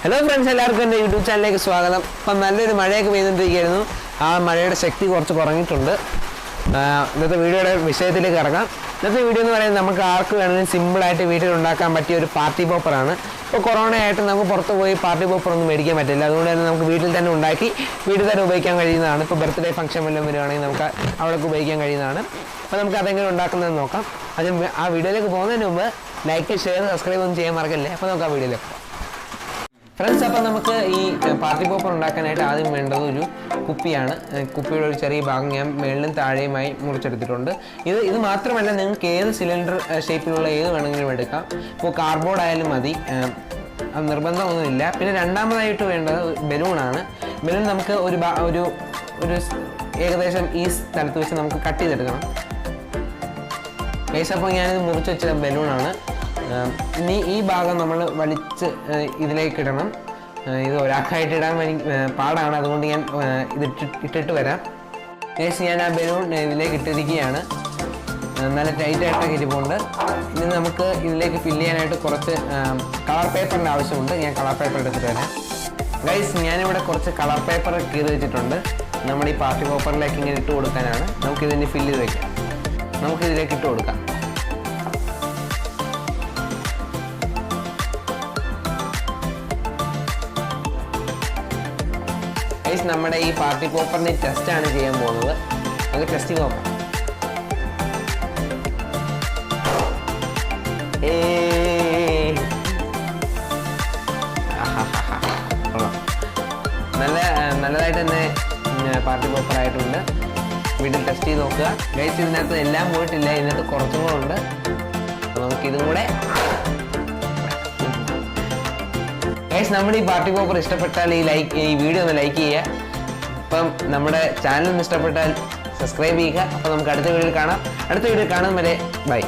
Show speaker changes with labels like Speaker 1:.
Speaker 1: Hello friends, എല്ലാവർക്കും എൻ്റെ YouTube ചാനലിലേക്ക് സ്വാഗതം. അപ്പം നല്ലൊരു മഴയൊക്കെ പെയ്തുകൊണ്ടിരിക്കുകയായിരുന്നു. ആ മഴയുടെ ശക്തി കുറച്ച് കുറഞ്ഞിട്ടുണ്ട്. ഇന്നത്തെ വീഡിയോയുടെ വിഷയത്തിലേക്ക് ഇറങ്ങാം. ഇന്നത്തെ വീഡിയോ എന്ന് പറയുന്നത് നമുക്ക് ആർക്ക് വേണമെങ്കിലും സിമ്പിളായിട്ട് വീട്ടിൽ ഉണ്ടാക്കാൻ പറ്റിയ ഒരു പാർട്ടി പോപ്പറാണ്. ഇപ്പോൾ കൊറോണ ആയിട്ട് നമുക്ക് പുറത്ത് പോയി പാർട്ടി പോപ്പർ ഒന്നും മേടിക്കാൻ പറ്റില്ല. അതുകൊണ്ട് തന്നെ നമുക്ക് വീട്ടിൽ തന്നെ ഉണ്ടാക്കി വീട്ടിൽ തന്നെ ഉപയോഗിക്കാൻ കഴിയുന്നതാണ്. ഇപ്പോൾ ബർത്ത്ഡേ ഫംഗ്ഷൻ വല്ലതും വരുവാണെങ്കിൽ നമുക്ക് അവിടേക്ക് ഉപയോഗിക്കാൻ കഴിയുന്നതാണ്. അപ്പോൾ നമുക്ക് അതെങ്ങനെ ഉണ്ടാക്കുന്നതെന്ന് നോക്കാം. ആ വീഡിയോയിലേക്ക് പോകുന്നതിന് മുമ്പ് ലൈക്ക്, ഷെയർ, സബ്സ്ക്രൈബ് ഒന്നും ചെയ്യാൻ മറക്കല്ലേ. അപ്പോൾ നമുക്ക് ആ വീഡിയോയിലേക്ക് പോകാം. ഫ്രണ്ട്സ്, അപ്പം നമുക്ക് ഈ പാർട്ടി പോപ്പർ ഉണ്ടാക്കാനായിട്ട് ആദ്യം വേണ്ടത് ഒരു കുപ്പിയാണ്. കുപ്പിയുടെ ഒരു ചെറിയ ഭാഗം ഞാൻ മേളിലും താഴെയുമായി മുറിച്ചെടുത്തിട്ടുണ്ട്. ഇത് മാത്രമല്ല, നിങ്ങൾക്ക് ഏത് സിലിണ്ടർ ഷേപ്പിലുള്ള ഏത് വേണമെങ്കിലും എടുക്കാം. ഇപ്പോൾ കാർഡ്ബോർഡ് ആയാലും മതി, അത് നിർബന്ധമൊന്നുമില്ല. പിന്നെ രണ്ടാമതായിട്ട് വേണ്ടത് ബലൂണാണ്. ബലൂൺ നമുക്ക് ഒരു ഏകദേശം ഈ സ്ഥലത്ത് വെച്ച് നമുക്ക് കട്ട് ചെയ്തെടുക്കണം. അപ്പോൾ ഞാനിത് മുറിച്ച് വെച്ച ബലൂണാണ്. ഇനി ഈ ഭാഗം നമ്മൾ വലിച്ച് ഇതിലേക്ക് ഇടണം. ഇത് ഒരാൾക്കായിട്ട് ഇടാൻ പാടാണ്, അതുകൊണ്ട് ഞാൻ ഇട്ടിട്ട് വരാം. ഞാൻ ആ ബലൂൺ ഇതിലേക്ക് ഇട്ടിരിക്കുകയാണ്. നല്ല ടൈറ്റായിട്ടൊക്കെ ഇരിപ്പുണ്ട്. ഇനി നമുക്ക് ഇതിലേക്ക് ഫില്ല് ചെയ്യാനായിട്ട് കുറച്ച് കളർ പേപ്പറിൻ്റെ ആവശ്യമുണ്ട്. ഞാൻ കളർ പേപ്പർ എടുത്തിട്ട് വരാം. ഗൈസ്, ഞാനിവിടെ കുറച്ച് കളർ പേപ്പർ കീറി വെച്ചിട്ടുണ്ട്. നമ്മുടെ ഈ പാർട്ടി പോപ്പറിലേക്ക് ഇങ്ങനെ ഇട്ട് കൊടുക്കാനാണ്. നമുക്കിതിന് ഫില്ല് ചെയ്ത് വയ്ക്കാം. നമുക്കിതിലേക്ക് ഇട്ട് കൊടുക്കാം. നമ്മുടെ ഈ പാർട്ടി പോപ്പറിന്റെ ടെസ്റ്റാണ് ചെയ്യാൻ പോകുന്നത്. നമുക്ക് ടെസ്റ്റ് നോക്കാം. നല്ലതായിട്ട് തന്നെ പാർട്ടി പോപ്പർ ആയിട്ടുണ്ട്. വീട്ടിൽ ടെസ്റ്റ് ചെയ്ത് നോക്കുക. ഗൈസ്, ഇതിനകത്ത് എല്ലാം പോയിട്ടില്ല, ഇതിനകത്ത് കുറച്ചും കൂടെ ഉണ്ട്. നമുക്കിതും കൂടെ ഗൈസ്, നമ്മുടെ ഈ പാർട്ടി പോപ്പർ ഇഷ്ടപ്പെട്ടാൽ ഈ വീഡിയോ ഒന്ന് ലൈക്ക് ചെയ്യുക. അപ്പം നമ്മുടെ ചാനൽ ഒന്ന് ഇഷ്ടപ്പെട്ടാൽ സബ്സ്ക്രൈബ് ചെയ്യുക. അപ്പോൾ നമുക്ക് അടുത്ത വീഡിയോയിൽ കാണാം. അടുത്ത വീഡിയോ കാണും വരെ ബൈ.